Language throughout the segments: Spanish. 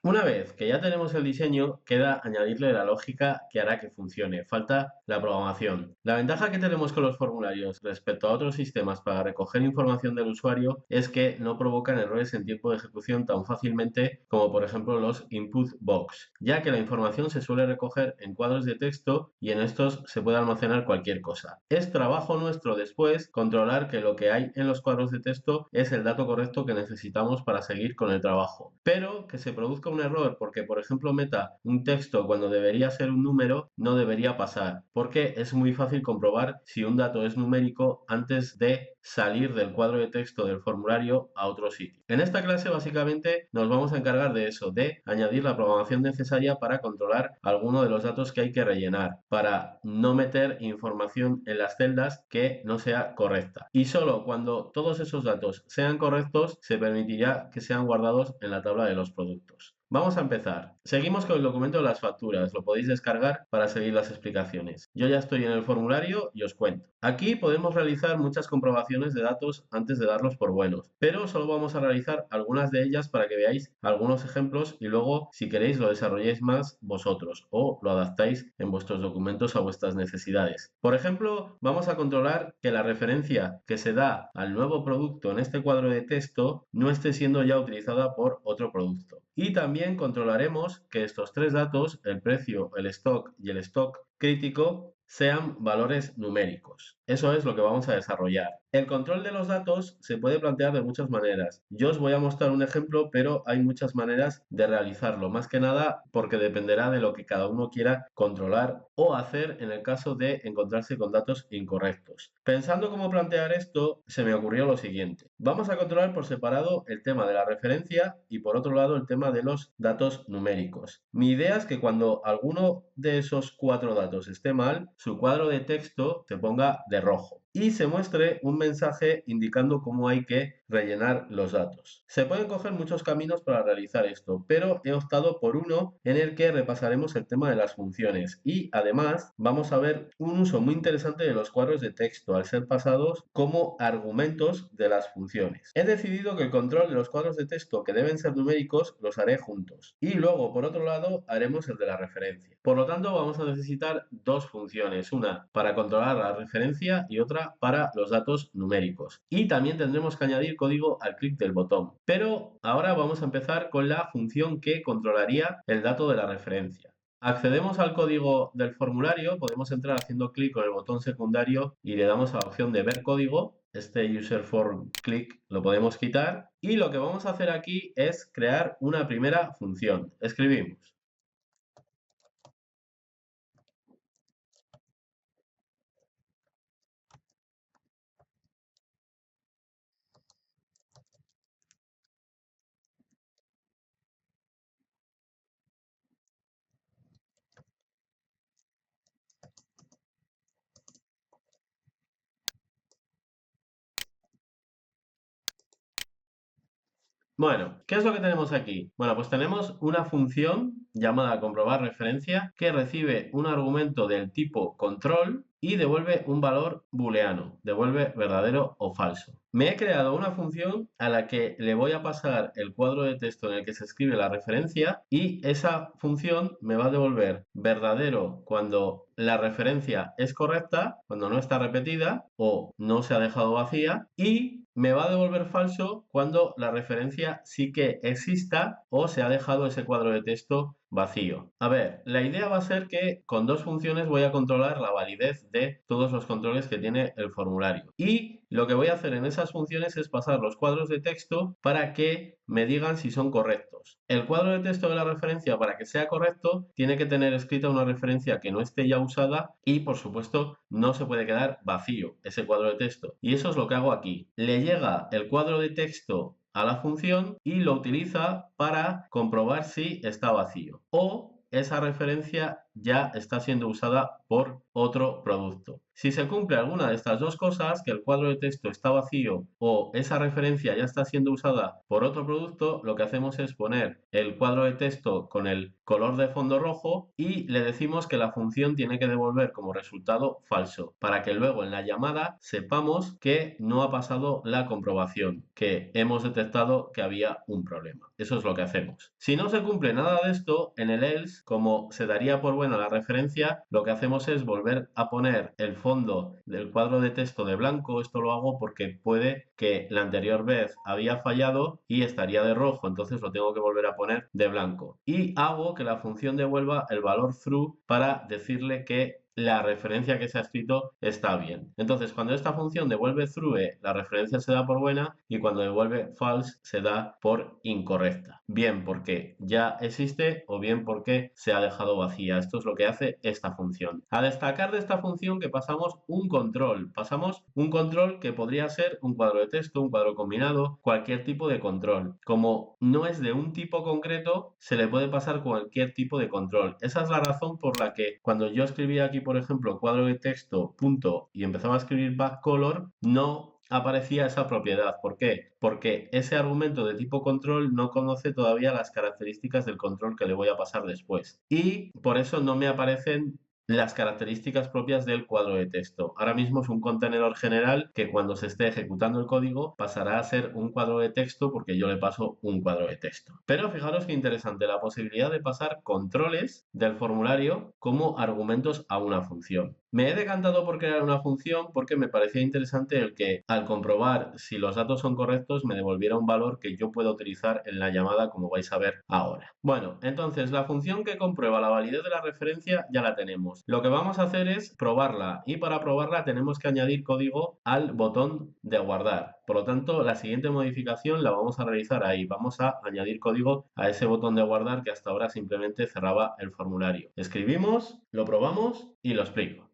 Una vez que ya tenemos el diseño, queda añadirle la lógica que hará que funcione. Falta la programación. La ventaja que tenemos con los formularios respecto a otros sistemas para recoger información del usuario es que no provocan errores en tiempo de ejecución tan fácilmente como por ejemplo los input box, ya que la información se suele recoger en cuadros de texto y en estos se puede almacenar cualquier cosa. Es trabajo nuestro después controlar que lo que hay en los cuadros de texto es el dato correcto que necesitamos para seguir con el trabajo, pero que se produzca un error porque, por ejemplo, meta un texto cuando debería ser un número, no debería pasar, porque es muy fácil comprobar si un dato es numérico antes de salir del cuadro de texto del formulario a otro sitio. En esta clase básicamente nos vamos a encargar de eso, de añadir la programación necesaria para controlar alguno de los datos que hay que rellenar, para no meter información en las celdas que no sea correcta. Y solo cuando todos esos datos sean correctos se permitirá que sean guardados en la tabla de los productos. Vamos a empezar. Seguimos con el documento de las facturas. Lo podéis descargar para seguir las explicaciones. Yo ya estoy en el formulario y os cuento. Aquí podemos realizar muchas comprobaciones de datos antes de darlos por buenos, pero solo vamos a realizar algunas de ellas para que veáis algunos ejemplos y luego, si queréis, lo desarrolléis más vosotros o lo adaptáis en vuestros documentos a vuestras necesidades. Por ejemplo, vamos a controlar que la referencia que se da al nuevo producto en este cuadro de texto no esté siendo ya utilizada por otro producto. Y también controlaremos que estos tres datos, el precio, el stock y el stock crítico, sean valores numéricos. Eso es lo que vamos a desarrollar. El control de los datos se puede plantear de muchas maneras. Yo os voy a mostrar un ejemplo, pero hay muchas maneras de realizarlo, más que nada porque dependerá de lo que cada uno quiera controlar o hacer en el caso de encontrarse con datos incorrectos. Pensando cómo plantear esto, se me ocurrió lo siguiente. Vamos a controlar por separado el tema de la referencia y por otro lado el tema de los datos numéricos. Mi idea es que cuando alguno de esos cuatro datos esté mal, su cuadro de texto se ponga de rojo y se muestre un mensaje indicando cómo hay que rellenar los datos. Se pueden coger muchos caminos para realizar esto, pero he optado por uno en el que repasaremos el tema de las funciones y además vamos a ver un uso muy interesante de los cuadros de texto al ser pasados como argumentos de las funciones. He decidido que el control de los cuadros de texto que deben ser numéricos los haré juntos y luego por otro lado haremos el de la referencia. Por lo tanto vamos a necesitar dos funciones, una para controlar la referencia y otra para los datos numéricos. Y también tendremos que añadir código al clic del botón. Pero ahora vamos a empezar con la función que controlaría el dato de la referencia. Accedemos al código del formulario, podemos entrar haciendo clic con el botón secundario y le damos a la opción de ver código. Este user form click lo podemos quitar y lo que vamos a hacer aquí es crear una primera función. Escribimos. Bueno, ¿qué es lo que tenemos aquí? Bueno, pues tenemos una función llamada comprobar referencia que recibe un argumento del tipo control y devuelve un valor booleano, devuelve verdadero o falso. Me he creado una función a la que le voy a pasar el cuadro de texto en el que se escribe la referencia y esa función me va a devolver verdadero cuando la referencia es correcta, cuando no está repetida o no se ha dejado vacía y me va a devolver falso cuando la referencia sí que exista o se ha dejado ese cuadro de texto vacío. A ver, la idea va a ser que con dos funciones voy a controlar la validez de todos los controles que tiene el formulario. Y lo que voy a hacer en esas funciones es pasar los cuadros de texto para que me digan si son correctos. El cuadro de texto de la referencia, para que sea correcto, tiene que tener escrita una referencia que no esté ya usada y, por supuesto, no se puede quedar vacío ese cuadro de texto. Y eso es lo que hago aquí. Le llega el cuadro de texto a la función y lo utiliza para comprobar si está vacío o esa referencia ya está siendo usada por otro producto. Si se cumple alguna de estas dos cosas, que el cuadro de texto está vacío o esa referencia ya está siendo usada por otro producto, lo que hacemos es poner el cuadro de texto con el color de fondo rojo y le decimos que la función tiene que devolver como resultado falso, para que luego en la llamada sepamos que no ha pasado la comprobación, que hemos detectado que había un problema. Eso es lo que hacemos. Si no se cumple nada de esto, en el else, como se daría por buena la referencia, lo que hacemos es volver a poner el fondo del cuadro de texto de blanco. Esto lo hago porque puede que la anterior vez había fallado y estaría de rojo, entonces lo tengo que volver a poner de blanco. Y hago que la función devuelva el valor true para decirle que la referencia que se ha escrito está bien. Entonces, cuando esta función devuelve true, la referencia se da por buena, y cuando devuelve false se da por incorrecta. Bien porque ya existe o bien porque se ha dejado vacía. Esto es lo que hace esta función. A destacar de esta función que pasamos un control. Pasamos un control que podría ser un cuadro de texto, un cuadro combinado, cualquier tipo de control. Como no es de un tipo concreto, se le puede pasar cualquier tipo de control. Esa es la razón por la que cuando yo escribía aquí, por ejemplo, cuadro de texto, punto, y empezaba a escribir backcolor, no aparecía esa propiedad. ¿Por qué? Porque ese argumento de tipo control no conoce todavía las características del control que le voy a pasar después. Y por eso no me aparecen las características propias del cuadro de texto. Ahora mismo es un contenedor general que cuando se esté ejecutando el código pasará a ser un cuadro de texto porque yo le paso un cuadro de texto. Pero fijaros qué interesante la posibilidad de pasar controles del formulario como argumentos a una función. Me he decantado por crear una función porque me parecía interesante el que al comprobar si los datos son correctos me devolviera un valor que yo pueda utilizar en la llamada, como vais a ver ahora. Bueno, entonces la función que comprueba la validez de la referencia ya la tenemos. Lo que vamos a hacer es probarla, y para probarla tenemos que añadir código al botón de guardar. Por lo tanto, la siguiente modificación la vamos a realizar ahí. Vamos a añadir código a ese botón de guardar que hasta ahora simplemente cerraba el formulario. Escribimos, lo probamos y lo explico.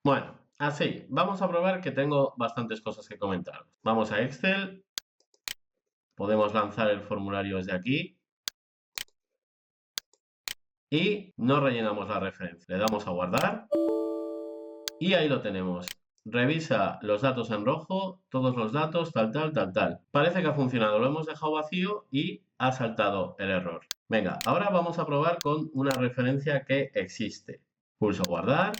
Bueno, así, vamos a probar que tengo bastantes cosas que comentar. Vamos a Excel, podemos lanzar el formulario desde aquí y no rellenamos la referencia. Le damos a guardar y ahí lo tenemos. Revisa los datos en rojo, todos los datos, tal, tal, tal, tal. Parece que ha funcionado, lo hemos dejado vacío y ha saltado el error. Venga, ahora vamos a probar con una referencia que existe. Pulso guardar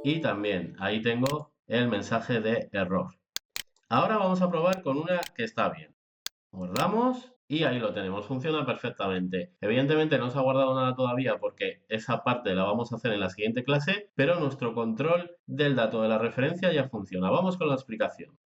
y también ahí tengo el mensaje de error. Ahora vamos a probar con una que está bien. Guardamos y ahí lo tenemos, funciona perfectamente. Evidentemente no se ha guardado nada todavía porque esa parte la vamos a hacer en la siguiente clase, pero nuestro control del dato de la referencia ya funciona. Vamos con la explicación.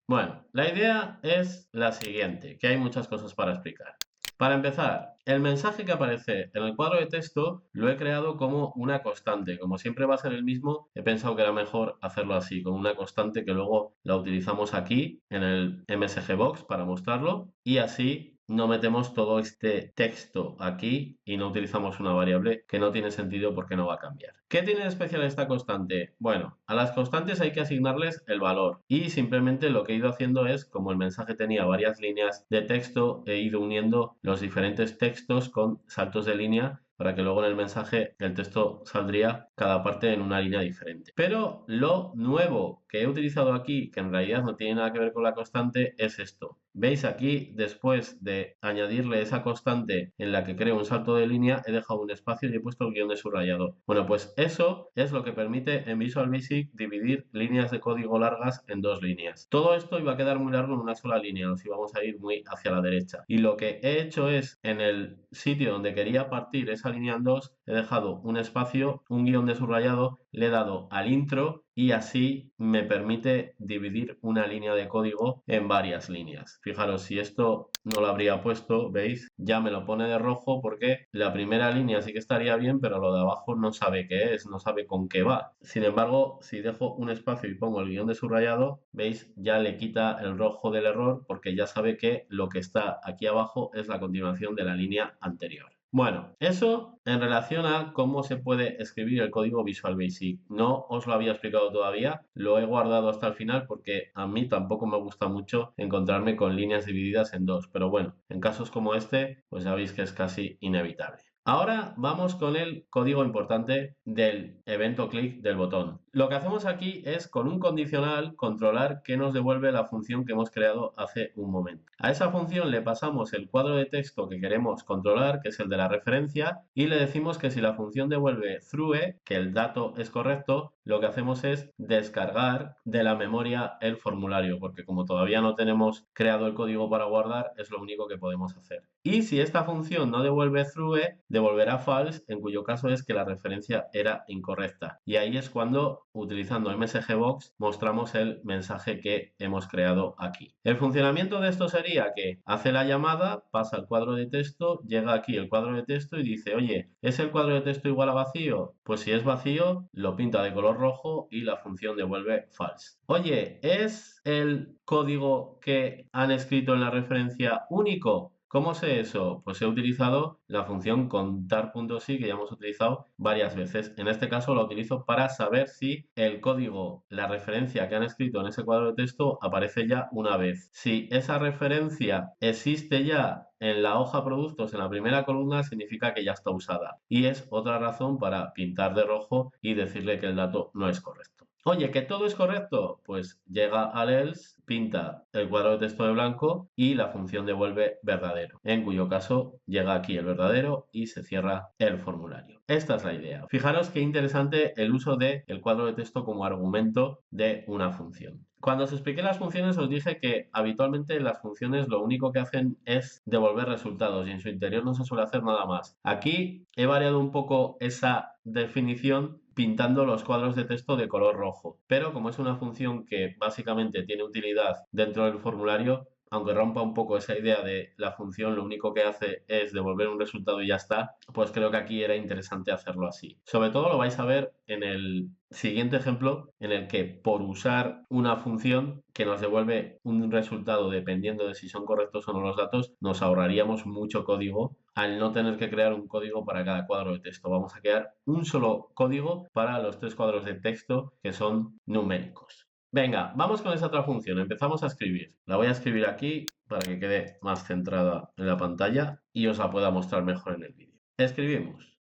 Bueno, la idea es la siguiente, que hay muchas cosas para explicar. Para empezar, el mensaje que aparece en el cuadro de texto lo he creado como una constante. Como siempre va a ser el mismo, he pensado que era mejor hacerlo así, con una constante que luego la utilizamos aquí en el MSGBox para mostrarlo, y así no metemos todo este texto aquí y no utilizamos una variable que no tiene sentido porque no va a cambiar. ¿Qué tiene de especial esta constante? Bueno, a las constantes hay que asignarles el valor, y simplemente lo que he ido haciendo es, como el mensaje tenía varias líneas de texto, he ido uniendo los diferentes textos con saltos de línea para que luego en el mensaje el texto saldría cada parte en una línea diferente. Pero lo nuevo que he utilizado aquí, que en realidad no tiene nada que ver con la constante, es esto. Veis aquí, después de añadirle esa constante en la que creo un salto de línea, he dejado un espacio y he puesto el guión de subrayado. Bueno, pues eso es lo que permite en Visual Basic dividir líneas de código largas en dos líneas. Todo esto iba a quedar muy largo en una sola línea, nos íbamos a ir muy hacia la derecha. Y lo que he hecho es, en el sitio donde quería partir esa línea en dos, he dejado un espacio, un guión de subrayado, le he dado al intro y así me permite dividir una línea de código en varias líneas. Fijaros, si esto no lo habría puesto, ¿veis? Ya me lo pone de rojo porque la primera línea sí que estaría bien, pero lo de abajo no sabe qué es, no sabe con qué va. Sin embargo, si dejo un espacio y pongo el guión de subrayado, ¿veis? Ya le quita el rojo del error porque ya sabe que lo que está aquí abajo es la continuación de la línea anterior. Bueno, eso en relación a cómo se puede escribir el código Visual Basic. No os lo había explicado todavía, lo he guardado hasta el final porque a mí tampoco me gusta mucho encontrarme con líneas divididas en dos, pero bueno, en casos como este, pues ya veis que es casi inevitable. Ahora vamos con el código importante del evento click del botón. Lo que hacemos aquí es con un condicional controlar qué nos devuelve la función que hemos creado hace un momento. A esa función le pasamos el cuadro de texto que queremos controlar, que es el de la referencia, y le decimos que si la función devuelve true, que el dato es correcto, lo que hacemos es descargar de la memoria el formulario, porque como todavía no tenemos creado el código para guardar, es lo único que podemos hacer. Y si esta función no devuelve true, devolverá false, en cuyo caso es que la referencia era incorrecta. Y ahí es cuando, utilizando MSGBox, mostramos el mensaje que hemos creado aquí. El funcionamiento de esto sería que hace la llamada, pasa al cuadro de texto, llega aquí el cuadro de texto y dice, oye, ¿es el cuadro de texto igual a vacío? Pues si es vacío, lo pinta de color rojo y la función devuelve false. Oye, ¿es el código que han escrito en la referencia único? ¿Cómo sé eso? Pues he utilizado la función contar.si que ya hemos utilizado varias veces. En este caso la utilizo para saber si el código, la referencia que han escrito en ese cuadro de texto aparece ya una vez. Si esa referencia existe ya en la hoja productos en la primera columna, significa que ya está usada. Y es otra razón para pintar de rojo y decirle que el dato no es correcto. Oye, ¿que todo es correcto? Pues llega al else, pinta el cuadro de texto de blanco y la función devuelve verdadero, en cuyo caso llega aquí el verdadero y se cierra el formulario. Esta es la idea. Fijaros qué interesante el uso del cuadro de texto como argumento de una función. Cuando os expliqué las funciones os dije que habitualmente las funciones lo único que hacen es devolver resultados y en su interior no se suele hacer nada más. Aquí he variado un poco esa definición pintando los cuadros de texto de color rojo, pero como es una función que básicamente tiene utilidad dentro del formulario, aunque rompa un poco esa idea de la función lo único que hace es devolver un resultado y ya está, pues creo que aquí era interesante hacerlo así. Sobre todo lo vais a ver en el siguiente ejemplo en el que por usar una función que nos devuelve un resultado dependiendo de si son correctos o no los datos, nos ahorraríamos mucho código al no tener que crear un código para cada cuadro de texto. Vamos a crear un solo código para los tres cuadros de texto que son numéricos. Venga, vamos con esa otra función. Empezamos a escribir. La voy a escribir aquí para que quede más centrada en la pantalla y os la pueda mostrar mejor en el vídeo. Escribimos.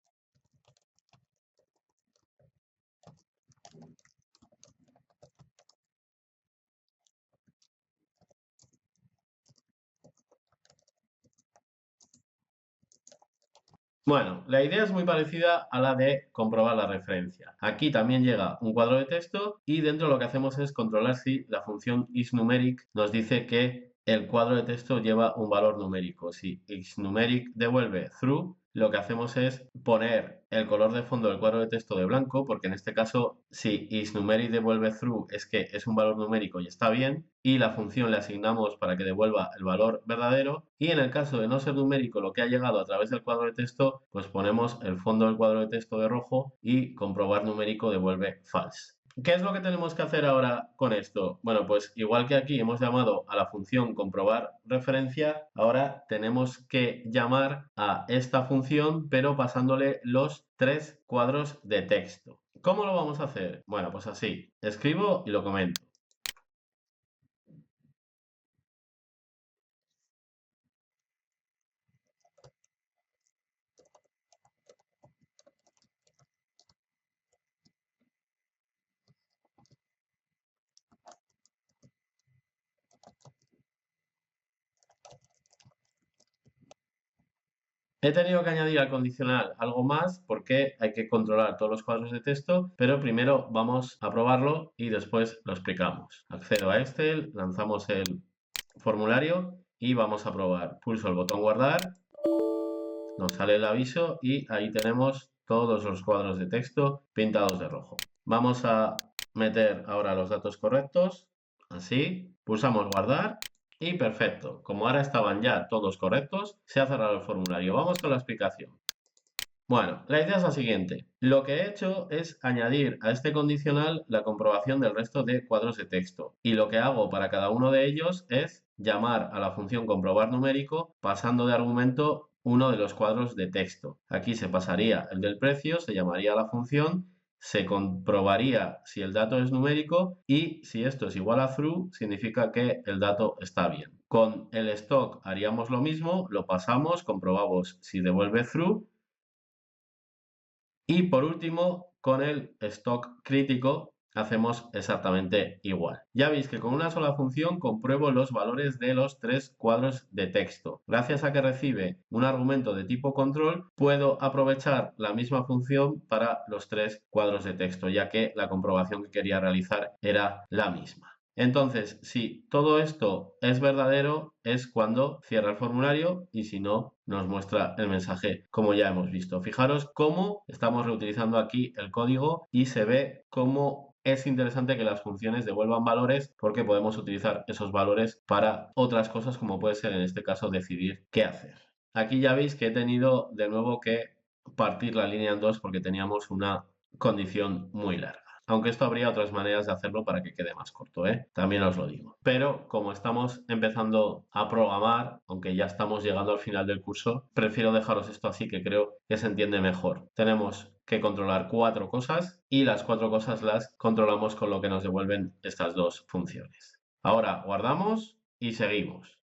Bueno, la idea es muy parecida a la de comprobar la referencia. Aquí también llega un cuadro de texto y dentro lo que hacemos es controlar si la función isNumeric nos dice que el cuadro de texto lleva un valor numérico. Si isNumeric devuelve true, lo que hacemos es poner el color de fondo del cuadro de texto de blanco, porque en este caso, si isNumeric devuelve true es que es un valor numérico y está bien, y la función le asignamos para que devuelva el valor verdadero, y en el caso de no ser numérico lo que ha llegado a través del cuadro de texto, pues ponemos el fondo del cuadro de texto de rojo y comprobar numérico devuelve false. ¿Qué es lo que tenemos que hacer ahora con esto? Bueno, pues igual que aquí hemos llamado a la función comprobar referencia, ahora tenemos que llamar a esta función, pero pasándole los tres cuadros de texto. ¿Cómo lo vamos a hacer? Bueno, pues así, escribo y lo comento. He tenido que añadir al condicional algo más porque hay que controlar todos los cuadros de texto, pero primero vamos a probarlo y después lo explicamos. Accedo a Excel, lanzamos el formulario y vamos a probar. Pulso el botón guardar, nos sale el aviso y ahí tenemos todos los cuadros de texto pintados de rojo. Vamos a meter ahora los datos correctos, así, pulsamos guardar y perfecto. Como ahora estaban ya todos correctos, se ha cerrado el formulario. Vamos con la explicación. Bueno, la idea es la siguiente. Lo que he hecho es añadir a este condicional la comprobación del resto de cuadros de texto. Y lo que hago para cada uno de ellos es llamar a la función comprobar numérico pasando de argumento uno de los cuadros de texto. Aquí se pasaría el del precio, se llamaría a la función, se comprobaría si el dato es numérico y si esto es igual a true, significa que el dato está bien. Con el stock haríamos lo mismo, lo pasamos, comprobamos si devuelve true. Y por último, con el stock crítico hacemos exactamente igual. Ya veis que con una sola función compruebo los valores de los tres cuadros de texto. Gracias a que recibe un argumento de tipo control, puedo aprovechar la misma función para los tres cuadros de texto, ya que la comprobación que quería realizar era la misma. Entonces, si todo esto es verdadero, es cuando cierra el formulario y si no, nos muestra el mensaje como ya hemos visto. Fijaros cómo estamos reutilizando aquí el código y se ve cómo es interesante que las funciones devuelvan valores porque podemos utilizar esos valores para otras cosas como puede ser en este caso decidir qué hacer. Aquí ya veis que he tenido de nuevo que partir la línea en dos porque teníamos una condición muy larga. Aunque esto habría otras maneras de hacerlo para que quede más corto, ¿eh? También os lo digo. Pero como estamos empezando a programar, aunque ya estamos llegando al final del curso, prefiero dejaros esto así que creo que se entiende mejor. Tenemos que controlar 4 cosas y las 4 cosas las controlamos con lo que nos devuelven estas dos funciones. Ahora guardamos y seguimos.